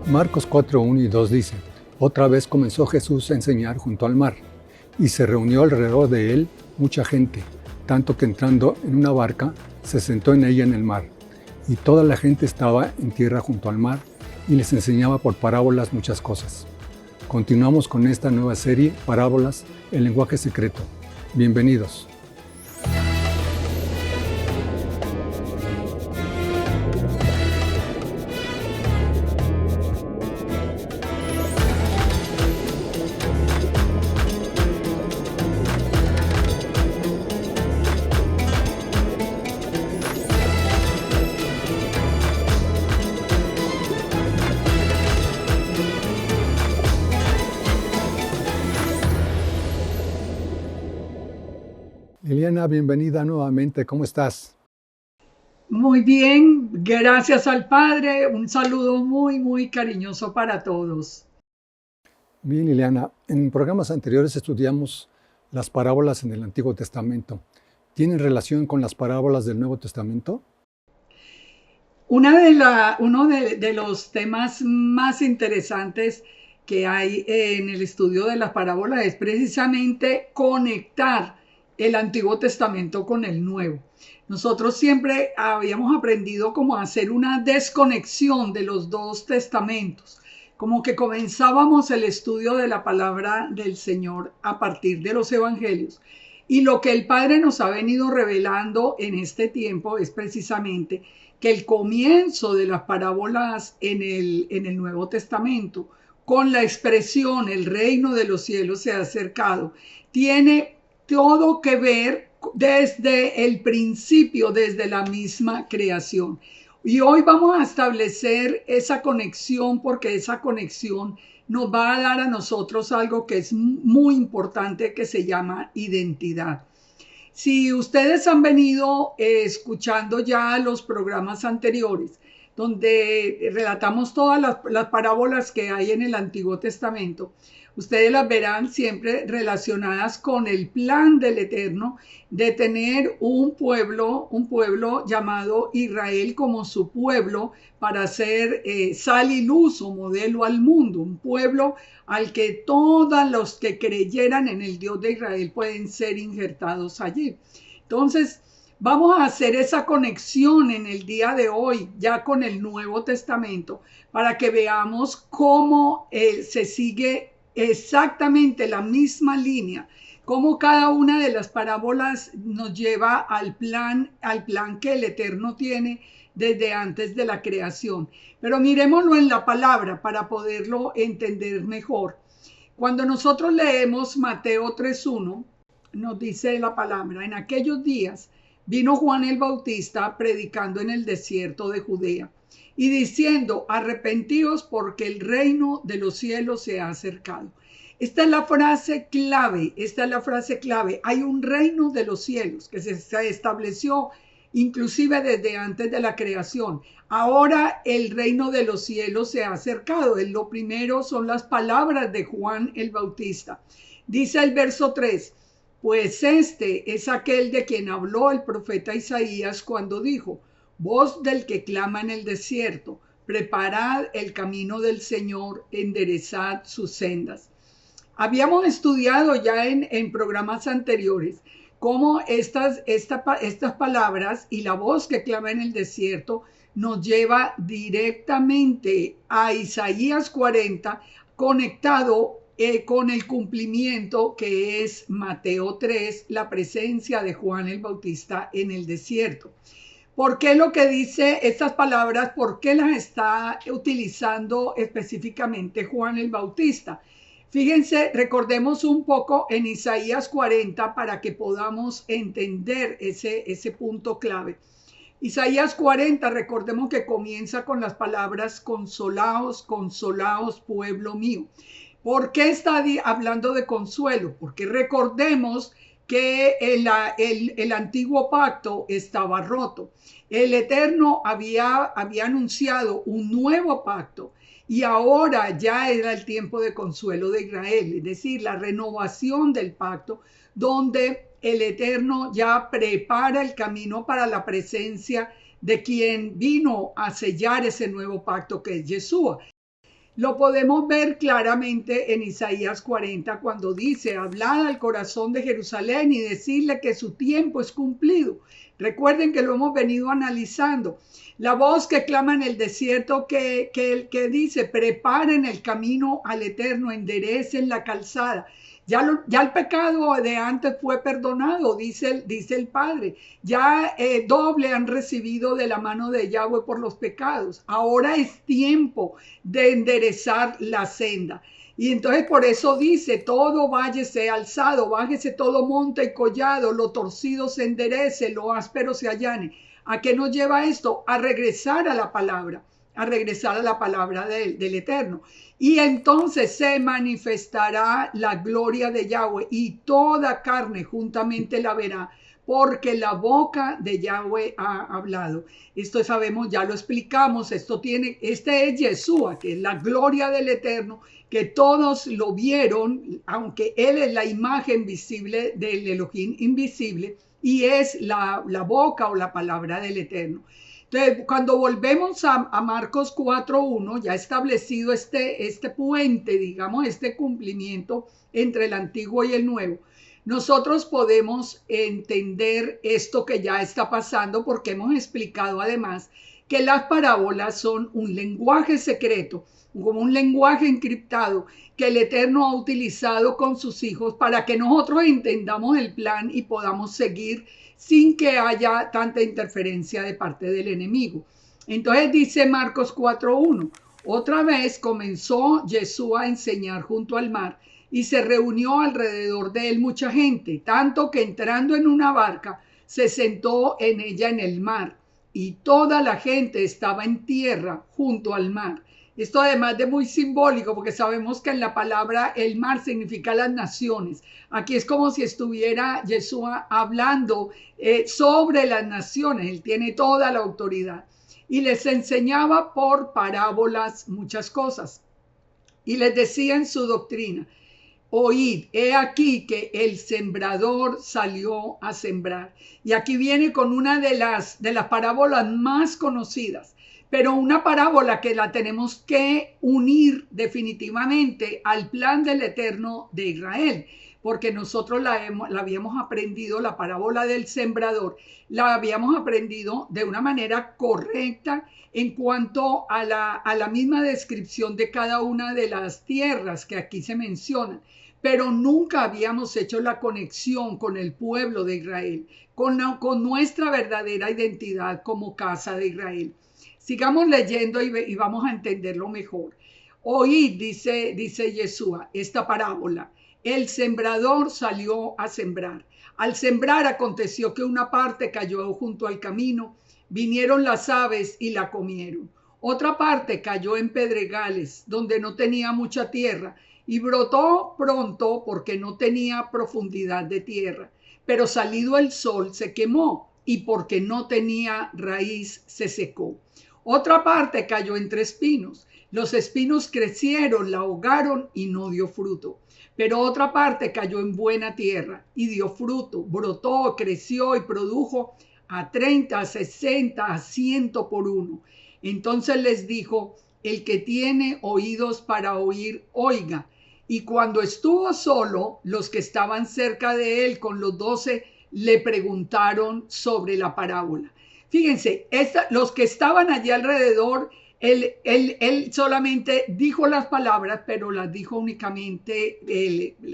Marcos 4, 1 y 2 dice: Otra vez comenzó Jesús a enseñar junto al mar, y se reunió alrededor de él mucha gente, tanto que entrando en una barca, se sentó en ella en el mar. Y toda la gente estaba en tierra junto al mar, y les enseñaba por parábolas muchas cosas. Continuamos con esta nueva serie, Parábolas, el lenguaje secreto. Bienvenidos. Liliana, bienvenida nuevamente. ¿Cómo estás? Muy bien, gracias al Padre. Un saludo muy cariñoso para todos. Bien, Liliana. En programas anteriores estudiamos las parábolas en el Antiguo Testamento. ¿Tienen relación con las parábolas del Nuevo Testamento? Uno de los temas más interesantes que hay en el estudio de la parábola es precisamente conectar el Antiguo Testamento con el Nuevo. Nosotros siempre habíamos aprendido cómo hacer una desconexión de los dos testamentos, como que comenzábamos el estudio de la palabra del Señor a partir de los evangelios. Y lo que el Padre nos ha venido revelando en este tiempo es precisamente que el comienzo de las parábolas en el Nuevo Testamento, con la expresión el reino de los cielos se ha acercado, tiene todo que ver desde el principio, desde la misma creación. Y hoy vamos a establecer esa conexión, porque esa conexión nos va a dar a nosotros algo que es muy importante, que se llama identidad. Si ustedes han venido escuchando ya los programas anteriores, donde relatamos todas las parábolas que hay en el Antiguo Testamento, ustedes las verán siempre relacionadas con el plan del Eterno de tener un pueblo llamado Israel como su pueblo para ser sal y luz o modelo al mundo, un pueblo al que todos los que creyeran en el Dios de Israel pueden ser injertados allí. Entonces, vamos a hacer esa conexión en el día de hoy, ya con el Nuevo Testamento, para que veamos cómo se sigue exactamente la misma línea, cómo cada una de las parábolas nos lleva al plan que el Eterno tiene desde antes de la creación. Pero miremoslo en la palabra para poderlo entender mejor. Cuando nosotros leemos Mateo 3:1, nos dice la palabra: en aquellos días vino Juan el Bautista predicando en el desierto de Judea y diciendo: arrepentíos porque el reino de los cielos se ha acercado. Esta es la frase clave. Hay un reino de los cielos que se estableció inclusive desde antes de la creación. Ahora el reino de los cielos se ha acercado. Lo primero son las palabras de Juan el Bautista. Dice el verso 3: pues este es aquel de quien habló el profeta Isaías cuando dijo: voz del que clama en el desierto, preparad el camino del Señor, enderezad sus sendas. Habíamos estudiado ya en programas anteriores cómo estas palabras y la voz que clama en el desierto nos lleva directamente a Isaías 40, conectado con el cumplimiento que es Mateo 3, la presencia de Juan el Bautista en el desierto. ¿Por qué lo que dice estas palabras? ¿Por qué las está utilizando específicamente Juan el Bautista? Fíjense, recordemos un poco en Isaías 40 para que podamos entender ese punto clave. Isaías 40, recordemos que comienza con las palabras: consolaos, consolaos, pueblo mío. ¿Por qué está hablando de consuelo? Porque recordemos que el antiguo pacto estaba roto. El Eterno había anunciado un nuevo pacto y ahora ya era el tiempo de consuelo de Israel, es decir, la renovación del pacto, donde el Eterno ya prepara el camino para la presencia de quien vino a sellar ese nuevo pacto, que es Yeshua. Lo podemos ver claramente en Isaías 40 cuando dice: hablad al corazón de Jerusalén y decirle que su tiempo es cumplido. Recuerden que lo hemos venido analizando. La voz que clama en el desierto que dice: preparen el camino al Eterno, enderecen la calzada. Ya el pecado de antes fue perdonado, dice el Padre. Ya doble han recibido de la mano de Yahweh por los pecados. Ahora es tiempo de enderezar la senda. Y entonces por eso dice: todo valle sea alzado, bájese todo monte y collado, lo torcido se enderece, lo áspero se allane. ¿A qué nos lleva esto? A regresar a la palabra, del Eterno. Y entonces se manifestará la gloria de Yahweh y toda carne juntamente la verá, porque la boca de Yahweh ha hablado. Esto sabemos, ya lo explicamos, este es Yeshua, que es la gloria del Eterno, que todos lo vieron, aunque él es la imagen visible del Elohim invisible y es la boca o la palabra del Eterno. Entonces, cuando volvemos a Marcos 4:1, ya establecido este puente, digamos, este cumplimiento entre el antiguo y el nuevo, nosotros podemos entender esto que ya está pasando, porque hemos explicado además que las parábolas son un lenguaje secreto, como un lenguaje encriptado que el Eterno ha utilizado con sus hijos para que nosotros entendamos el plan y podamos seguir sin que haya tanta interferencia de parte del enemigo. Entonces dice Marcos 4:1, otra vez comenzó Jesús a enseñar junto al mar y se reunió alrededor de él mucha gente, tanto que entrando en una barca se sentó en ella en el mar y toda la gente estaba en tierra junto al mar. Esto además de muy simbólico, porque sabemos que en la palabra el mar significa las naciones. Aquí es como si estuviera Yeshua hablando sobre las naciones. Él tiene toda la autoridad. Y les enseñaba por parábolas muchas cosas. Y les decía en su doctrina: oíd, he aquí que el sembrador salió a sembrar. Y aquí viene con una de las parábolas más conocidas, pero una parábola que la tenemos que unir definitivamente al plan del Eterno de Israel, porque nosotros la habíamos aprendido, la parábola del sembrador, la habíamos aprendido de una manera correcta en cuanto a la misma descripción de cada una de las tierras que aquí se mencionan, pero nunca habíamos hecho la conexión con el pueblo de Israel, con nuestra verdadera identidad como casa de Israel. Sigamos leyendo y vamos a entenderlo mejor. Oíd, dice Yeshua, esta parábola: el sembrador salió a sembrar. Al sembrar aconteció que una parte cayó junto al camino, vinieron las aves y la comieron. Otra parte cayó en pedregales, donde no tenía mucha tierra, y brotó pronto porque no tenía profundidad de tierra. Pero salido el sol se quemó, y porque no tenía raíz se secó. Otra parte cayó entre espinos. Los espinos crecieron, la ahogaron y no dio fruto. Pero otra parte cayó en buena tierra y dio fruto, brotó, creció y produjo a 30, a 60, a 100 por uno. Entonces les dijo: el que tiene oídos para oír, oiga. Y cuando estuvo solo, los que estaban cerca de él con los 12 le preguntaron sobre la parábola. Fíjense, los que estaban allí alrededor, él solamente dijo las palabras, pero las dijo únicamente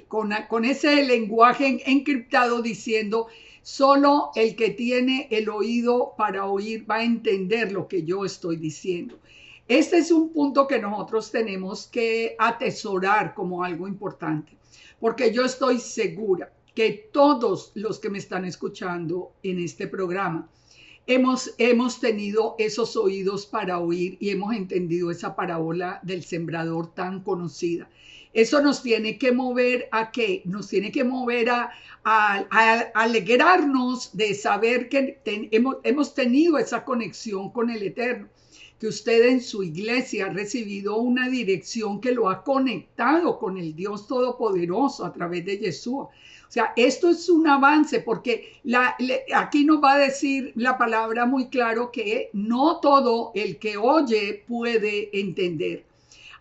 con ese lenguaje encriptado, diciendo: solo el que tiene el oído para oír va a entender lo que yo estoy diciendo. Este es un punto que nosotros tenemos que atesorar como algo importante, porque yo estoy segura que todos los que me están escuchando en este programa hemos tenido esos oídos para oír y hemos entendido esa parábola del sembrador tan conocida. Eso nos tiene que mover ¿a qué? Nos tiene que mover a alegrarnos de saber que hemos tenido esa conexión con el Eterno, que usted en su iglesia ha recibido una dirección que lo ha conectado con el Dios Todopoderoso a través de Yeshua. O sea, esto es un avance, porque aquí nos va a decir la palabra muy claro que no todo el que oye puede entender.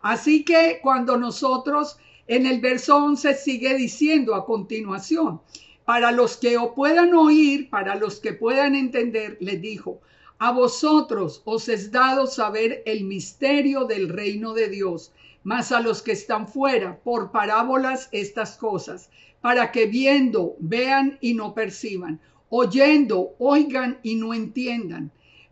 Así que cuando nosotros en el verso 11 sigue diciendo a continuación, para los que puedan oír, para los que puedan entender, les dijo, a vosotros os es dado saber el misterio del reino de Dios, mas a los que están fuera, por parábolas estas cosas, para que viendo, vean y no perciban, oyendo, oigan y no entiendan,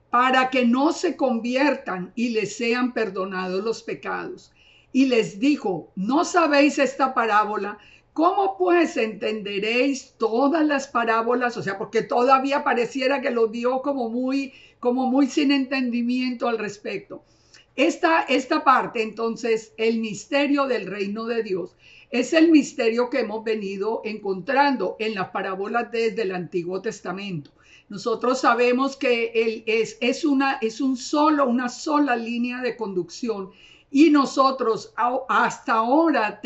para que no se conviertan y les sean perdonados los pecados. Y les dijo, ¿no sabéis esta parábola? ¿Cómo pues entenderéis todas las parábolas? O sea, porque todavía pareciera que lo vio como muy sin entendimiento al respecto. Esta parte, entonces, el misterio del reino de Dios, es el misterio que hemos venido encontrando en las parábolas desde el Antiguo Testamento. Nosotros sabemos que una sola línea de conducción, y nosotros hasta ahora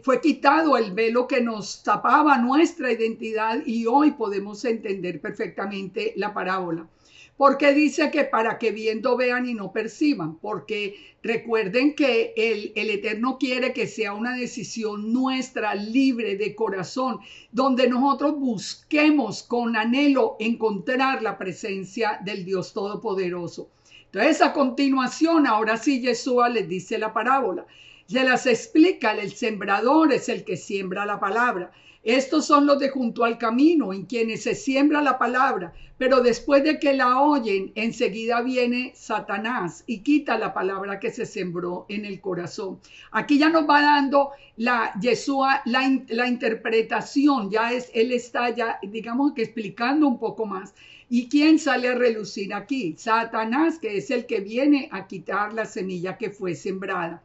fue quitado el velo que nos tapaba nuestra identidad y hoy podemos entender perfectamente la parábola. Porque dice que para que viendo vean y no perciban, porque recuerden que el Eterno quiere que sea una decisión nuestra, libre de corazón, donde nosotros busquemos con anhelo encontrar la presencia del Dios Todopoderoso. Entonces, a continuación, ahora sí Yeshua les dice la parábola. Se las explica, el sembrador es el que siembra la palabra. Estos son los de junto al camino, en quienes se siembra la palabra, pero después de que la oyen, enseguida viene Satanás y quita la palabra que se sembró en el corazón. Aquí ya nos va dando Yeshua la interpretación, él está ya, digamos que explicando un poco más. ¿Y quién sale a relucir aquí? Satanás, que es el que viene a quitar la semilla que fue sembrada.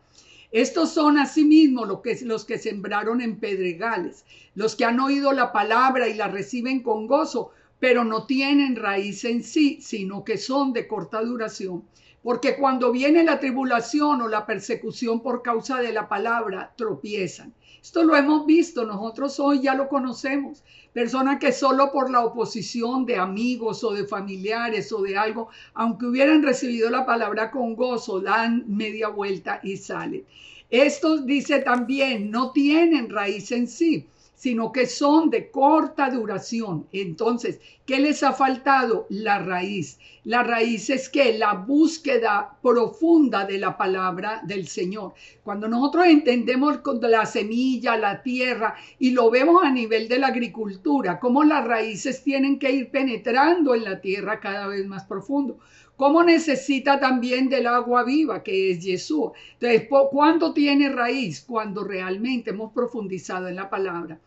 Estos son asimismo los que sembraron en pedregales, los que han oído la palabra y la reciben con gozo, pero no tienen raíz en sí, sino que son de corta duración. Porque cuando viene la tribulación o la persecución por causa de la palabra, tropiezan. Esto lo hemos visto, nosotros hoy ya lo conocemos. Personas que solo por la oposición de amigos o de familiares o de algo, aunque hubieran recibido la palabra con gozo, dan media vuelta y salen. Estos, dice también, no tienen raíz en sí, sino que son de corta duración. Entonces, ¿qué les ha faltado? La raíz. La raíz es que la búsqueda profunda de la palabra del Señor. Cuando nosotros entendemos la semilla, la tierra, y lo vemos a nivel de la agricultura, cómo las raíces tienen que ir penetrando en la tierra cada vez más profundo. Cómo necesita también del agua viva, que es Yeshua. Entonces, ¿cuándo tiene raíz? Cuando realmente hemos profundizado en la palabra.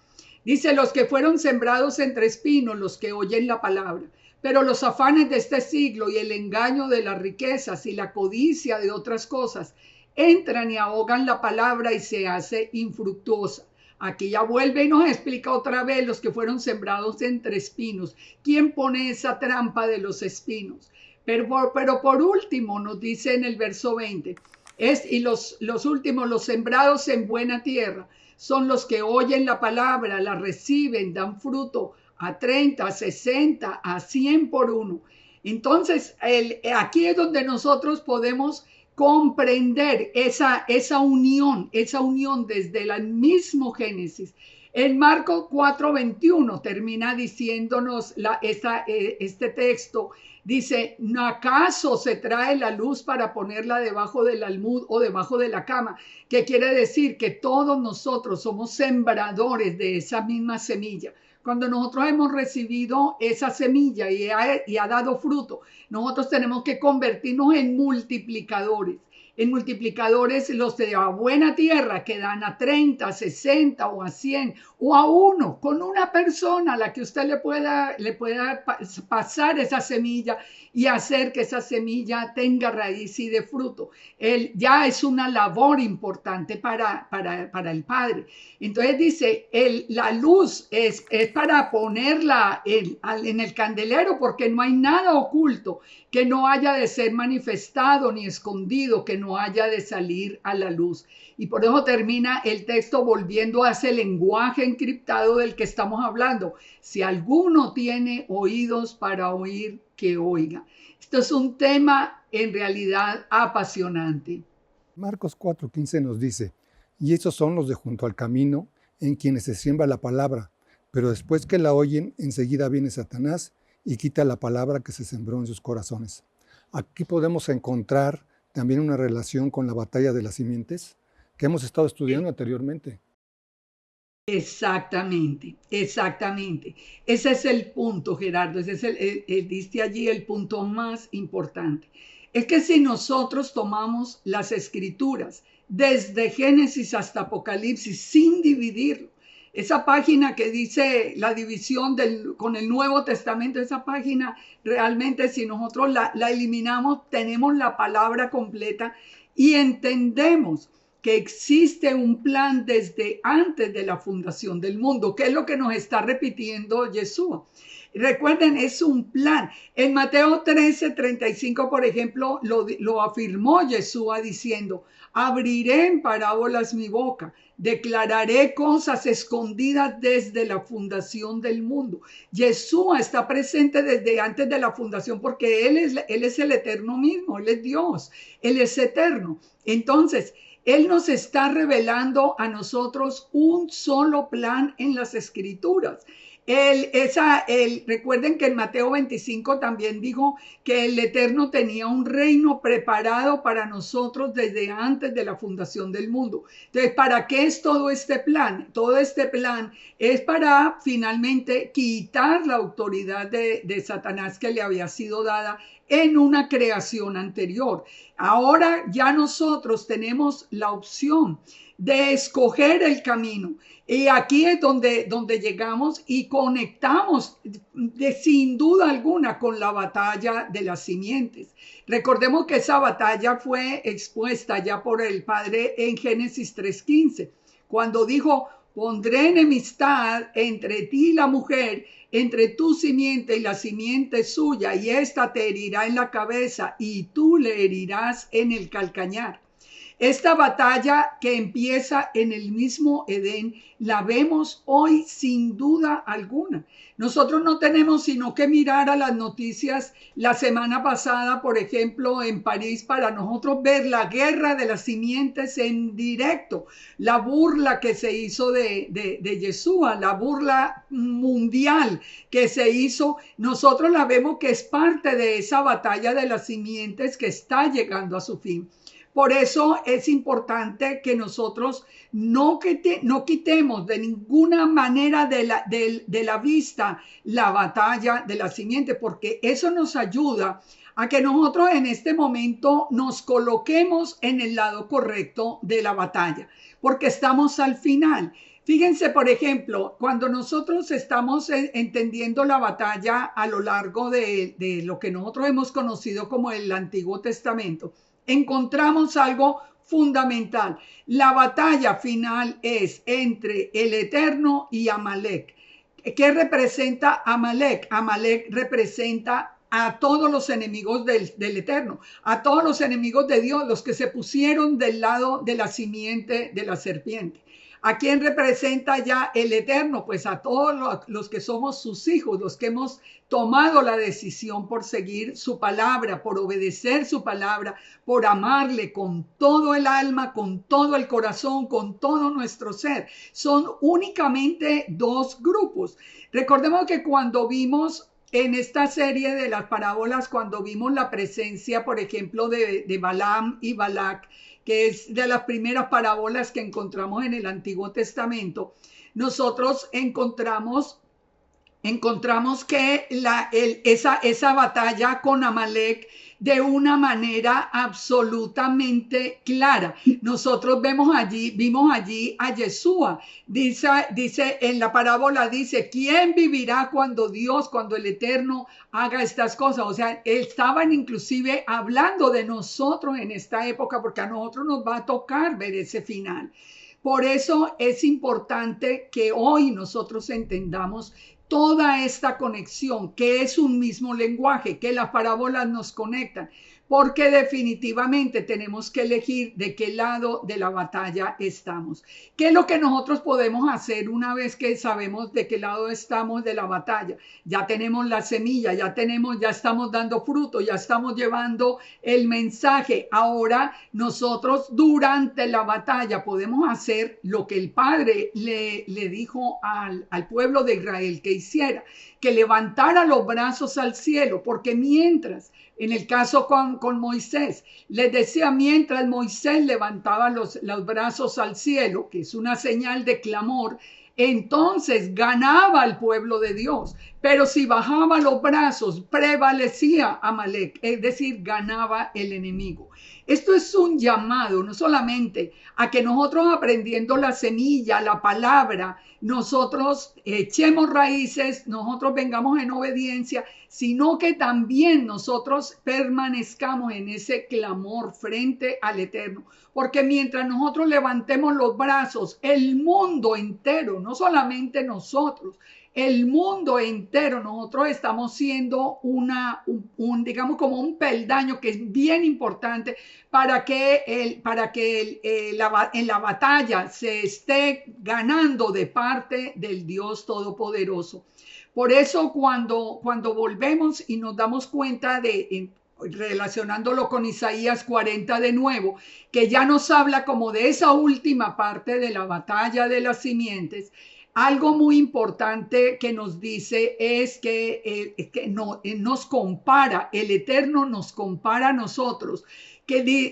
Dice, los que fueron sembrados entre espinos, los que oyen la palabra. Pero los afanes de este siglo y el engaño de las riquezas y la codicia de otras cosas entran y ahogan la palabra y se hace infructuosa. Aquí ya vuelve y nos explica otra vez los que fueron sembrados entre espinos. ¿Quién pone esa trampa de los espinos? Pero por último nos dice en el verso 20, los últimos, los sembrados en buena tierra, son los que oyen la palabra, la reciben, dan fruto a 30, a 60, a 100 por uno. Entonces, aquí es donde nosotros podemos comprender esa unión desde el mismo Génesis. En Marcos 4:21 termina diciéndonos este texto. Dice, ¿acaso se trae la luz para ponerla debajo del almud o debajo de la cama? Que quiere decir que todos nosotros somos sembradores de esa misma semilla. Cuando nosotros hemos recibido esa semilla y ha dado fruto, nosotros tenemos que convertirnos en multiplicadores. En multiplicadores los de la buena tierra que dan a 30, 60 o a 100 o a 1, con una persona a la que usted le pueda pasar esa semilla y hacer que esa semilla tenga raíz y de fruto. Ya es una labor importante para el Padre. Entonces dice, la luz es para ponerla en el candelero, porque no hay nada oculto que no haya de ser manifestado ni escondido, que no haya de salir a la luz. Y por eso termina el texto volviendo a ese lenguaje encriptado del que estamos hablando. Si alguno tiene oídos para oír, que oiga. Esto es un tema en realidad apasionante. Marcos 4:15 nos dice, y estos son los de junto al camino, en quienes se siembra la palabra, pero después que la oyen, enseguida viene Satanás y quita la palabra que se sembró en sus corazones. Aquí podemos encontrar también una relación con la batalla de las simientes que hemos estado estudiando anteriormente. Exactamente, exactamente. Ese es el punto, Gerardo. Ese es diste allí el punto más importante. Es que si nosotros tomamos las escrituras desde Génesis hasta Apocalipsis sin dividirlo, esa página que dice la división con el Nuevo Testamento, esa página realmente si nosotros la eliminamos, tenemos la palabra completa y entendemos que existe un plan desde antes de la fundación del mundo, que es lo que nos está repitiendo Yeshua. Recuerden, es un plan. En Mateo 13:35, por ejemplo, lo afirmó Yeshua diciendo, abriré en parábolas mi boca, declararé cosas escondidas desde la fundación del mundo. Yeshua está presente desde antes de la fundación porque Él es el eterno mismo, Él es Dios, Él es eterno. Entonces, Él nos está revelando a nosotros un solo plan en las escrituras. Recuerden que en Mateo 25 también dijo que el Eterno tenía un reino preparado para nosotros desde antes de la fundación del mundo. Entonces, ¿para qué es todo este plan? Todo este plan es para finalmente quitar la autoridad de Satanás que le había sido dada en una creación anterior. Ahora ya nosotros tenemos la opción de escoger el camino. Y aquí es donde llegamos y conectamos sin duda alguna con la batalla de las simientes. Recordemos que esa batalla fue expuesta ya por el Padre en Génesis 3:15, cuando dijo, pondré enemistad entre ti y la mujer, entre tu simiente y la simiente suya, y ésta te herirá en la cabeza y tú le herirás en el calcañar. Esta batalla que empieza en el mismo Edén, la vemos hoy sin duda alguna. Nosotros no tenemos sino que mirar a las noticias la semana pasada, por ejemplo, en París, para nosotros ver la guerra de las simientes en directo, la burla que se hizo de Yeshua, la burla mundial que se hizo. Nosotros la vemos que es parte de esa batalla de las simientes que está llegando a su fin. Por eso es importante que nosotros no quitemos de ninguna manera de la vista la batalla de la simiente, porque eso nos ayuda a que nosotros en este momento nos coloquemos en el lado correcto de la batalla, porque estamos al final. Fíjense, por ejemplo, cuando nosotros estamos entendiendo la batalla a lo largo de lo que nosotros hemos conocido como el Antiguo Testamento, encontramos algo fundamental. La batalla final es entre el Eterno y Amalek. ¿Qué representa Amalek? Amalek representa a todos los enemigos del Eterno, a todos los enemigos de Dios, los que se pusieron del lado de la simiente de la serpiente. ¿A quién representa ya el Eterno? Pues a todos los que somos sus hijos, los que hemos tomado la decisión por seguir su palabra, por obedecer su palabra, por amarle con todo el alma, con todo el corazón, con todo nuestro ser. Son únicamente dos grupos. Recordemos que cuando vimos en esta serie de las parábolas, cuando vimos la presencia, por ejemplo, de Balaam y Balac, que es de las primeras parábolas que encontramos en el Antiguo Testamento, nosotros encontramos que esa batalla con Amalek de una manera absolutamente clara. Nosotros vimos allí a Yeshua. Dice en la parábola, dice, ¿quién vivirá cuando el Eterno haga estas cosas? O sea, estaban inclusive hablando de nosotros en esta época, porque a nosotros nos va a tocar ver ese final. Por eso es importante que hoy nosotros entendamos toda esta conexión, que es un mismo lenguaje, que las parábolas nos conectan, porque definitivamente tenemos que elegir de qué lado de la batalla estamos. ¿Qué es lo que nosotros podemos hacer una vez que sabemos de qué lado estamos de la batalla? Ya tenemos la semilla, ya estamos dando fruto, ya estamos llevando el mensaje. Ahora nosotros durante la batalla podemos hacer lo que el Padre le dijo al pueblo de Israel que hiciera, que levantara los brazos al cielo, porque mientras, en el caso con Moisés, les decía, mientras Moisés levantaba los brazos al cielo, que es una señal de clamor, entonces ganaba el pueblo de Dios. Pero si bajaba los brazos, prevalecía Amalek, es decir, ganaba el enemigo. Esto es un llamado, no solamente a que nosotros, aprendiendo la semilla, la palabra, nosotros echemos raíces, nosotros vengamos en obediencia, sino que también nosotros permanezcamos en ese clamor frente al Eterno. Porque mientras nosotros levantemos los brazos, el mundo entero, no solamente nosotros, el mundo entero, nosotros estamos siendo digamos como un peldaño que es bien importante para que en la batalla se esté ganando de parte del Dios Todopoderoso. Por eso cuando volvemos y nos damos cuenta relacionándolo con Isaías 40 de nuevo, que ya nos habla como de esa última parte de la batalla de las simientes, algo muy importante que nos dice es que nos compara, el Eterno nos compara a nosotros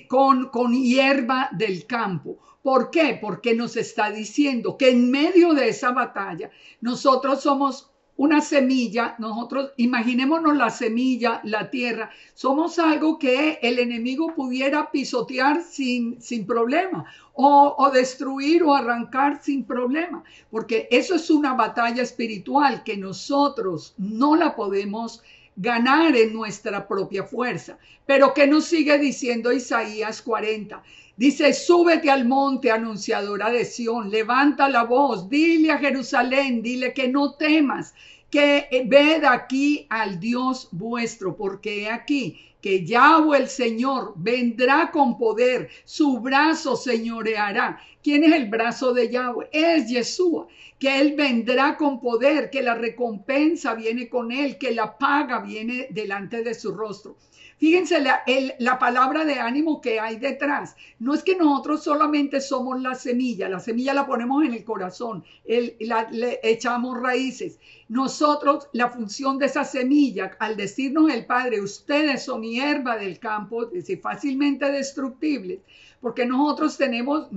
con hierba del campo. ¿Por qué? Porque nos está diciendo que en medio de esa batalla nosotros somos una semilla, nosotros imaginémonos la semilla, la tierra, somos algo que el enemigo pudiera pisotear sin problema o destruir o arrancar sin problema, porque eso es una batalla espiritual que nosotros no la podemos ganar en nuestra propia fuerza. Pero ¿qué nos sigue diciendo Isaías 40? Dice, súbete al monte, anunciadora de Sión, levanta la voz, dile a Jerusalén, dile que no temas, que ved aquí al Dios vuestro, porque he aquí que Yahweh el Señor vendrá con poder, su brazo señoreará. ¿Quién es el brazo de Yahweh? Es Yeshua, que Él vendrá con poder, que la recompensa viene con Él, que la paga viene delante de su rostro. Fíjense la palabra de ánimo que hay detrás. No es que nosotros solamente somos la semilla la ponemos en el corazón, le echamos raíces. Nosotros, la función de esa semilla, al decirnos el Padre, ustedes son hierba del campo, es decir, fácilmente destructibles, porque nosotros tenemos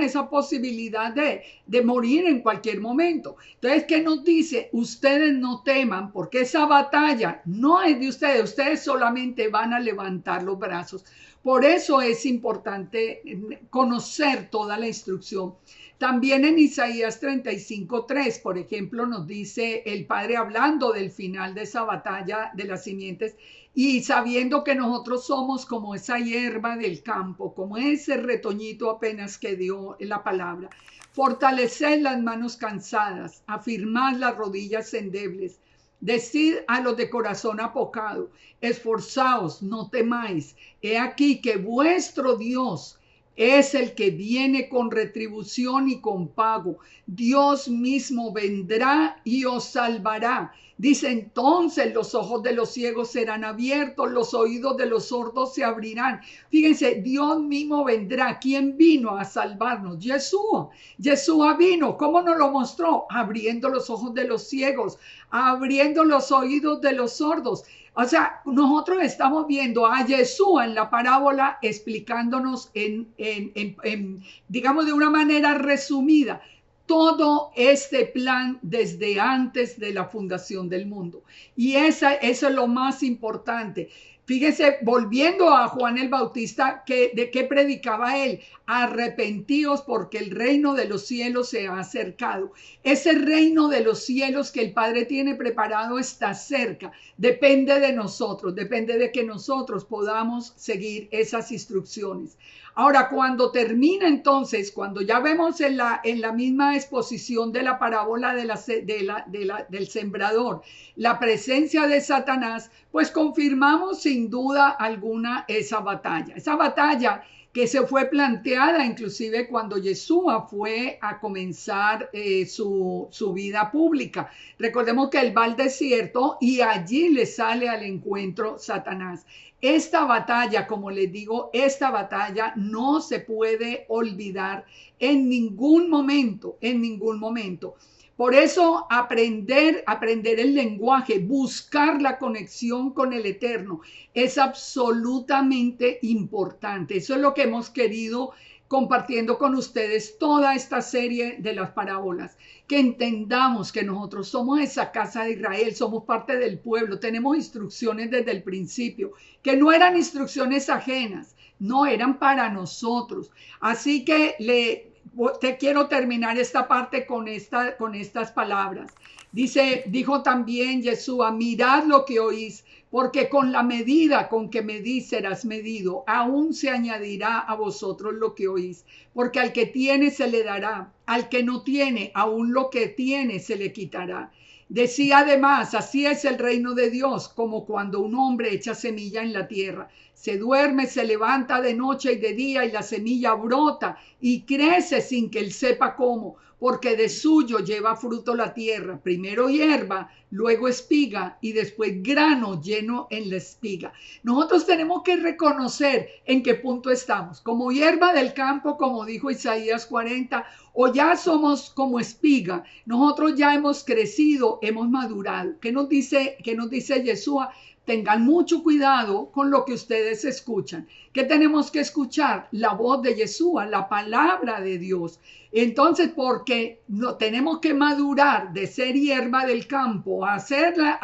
esa posibilidad de morir en cualquier momento. Entonces, ¿qué nos dice? Ustedes no teman, porque esa batalla no es de ustedes solamente van a levantar los brazos. Por eso es importante conocer toda la instrucción. También en Isaías 35:3, por ejemplo, nos dice el Padre hablando del final de esa batalla de las simientes y sabiendo que nosotros somos como esa hierba del campo, como ese retoñito apenas que dio la palabra. Fortaleced las manos cansadas, afirmad las rodillas endebles. Decid a los de corazón apocado, esforzaos, no temáis. He aquí que vuestro Dios es el que viene con retribución y con pago. Dios mismo vendrá y os salvará. Dice, entonces los ojos de los ciegos serán abiertos, los oídos de los sordos se abrirán. Fíjense, Dios mismo vendrá. ¿Quién vino a salvarnos? Yeshua. Yeshua vino. ¿Cómo nos lo mostró? Abriendo los ojos de los ciegos, abriendo los oídos de los sordos. O sea, nosotros estamos viendo a Yeshua en la parábola explicándonos digamos de una manera resumida, todo este plan desde antes de la fundación del mundo. Y eso es lo más importante. Fíjese, volviendo a Juan el Bautista, ¿de qué predicaba él? Arrepentíos porque el reino de los cielos se ha acercado. Ese reino de los cielos que el Padre tiene preparado está cerca. Depende de nosotros, depende de que nosotros podamos seguir esas instrucciones. Ahora, cuando termina entonces, cuando ya vemos en la misma exposición de la parábola del sembrador, la presencia de Satanás, pues confirmamos sin duda alguna esa batalla que se fue planteada inclusive cuando Yeshua fue a comenzar su vida pública. Recordemos que él va al desierto y allí le sale al encuentro Satanás. Esta batalla, como les digo, esta batalla no se puede olvidar en ningún momento, en ningún momento. Por eso aprender el lenguaje, buscar la conexión con el Eterno es absolutamente importante. Eso es lo que hemos querido compartiendo con ustedes toda esta serie de las parábolas. Que entendamos que nosotros somos esa casa de Israel, somos parte del pueblo, tenemos instrucciones desde el principio, que no eran instrucciones ajenas, no eran para nosotros. Así que te quiero terminar esta parte con estas palabras. Dijo también Yeshua, mirad lo que oís, porque con la medida con que medís serás medido, aún se añadirá a vosotros lo que oís, porque al que tiene se le dará, al que no tiene, aún lo que tiene se le quitará. Decía además, así es el reino de Dios, como cuando un hombre echa semilla en la tierra. Se duerme, se levanta de noche y de día y la semilla brota y crece sin que él sepa cómo, porque de suyo lleva fruto la tierra, primero hierba, luego espiga y después grano lleno en la espiga. Nosotros tenemos que reconocer en qué punto estamos, como hierba del campo, como dijo Isaías 40, o ya somos como espiga. Nosotros ya hemos crecido, hemos madurado. ¿Qué nos dice Yeshua? Tengan mucho cuidado con lo que ustedes escuchan. ¿Qué tenemos que escuchar? La voz de Yeshua, la palabra de Dios. Entonces, porque no tenemos que madurar de ser hierba del campo a hacer la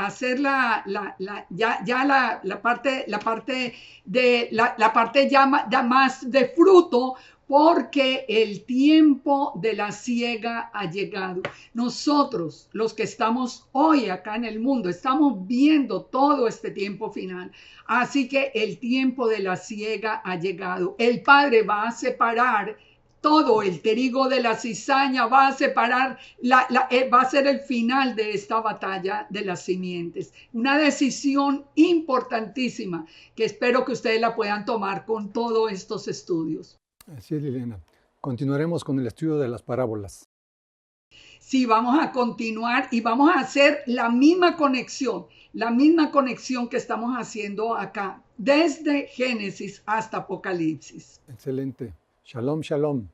parte ya más de fruto, porque el tiempo de la siega ha llegado. Nosotros, los que estamos hoy acá en el mundo, estamos viendo todo este tiempo final. Así que el tiempo de la siega ha llegado. El Padre va a separar todo el trigo de la cizaña, va a separar, va a ser el final de esta batalla de las simientes. Una decisión importantísima que espero que ustedes la puedan tomar con todos estos estudios. Así es, Liliana. Continuaremos con el estudio de las parábolas. Sí, vamos a continuar y vamos a hacer la misma conexión que estamos haciendo acá, desde Génesis hasta Apocalipsis. Excelente. Shalom, shalom.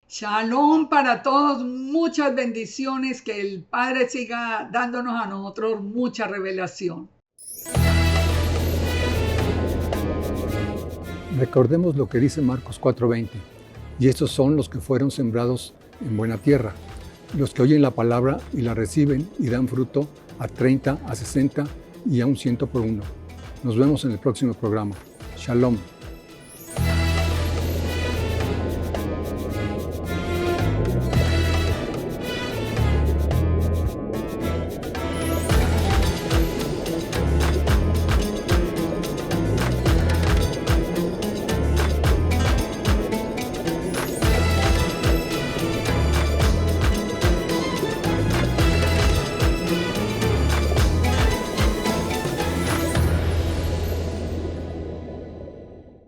Shalom para todos, muchas bendiciones, que el Padre siga dándonos a nosotros mucha revelación. Recordemos lo que dice Marcos 4:20. Y estos son los que fueron sembrados en buena tierra, los que oyen la palabra y la reciben y dan fruto a 30, a 60 y a un 100 por uno. Nos vemos en el próximo programa. Shalom.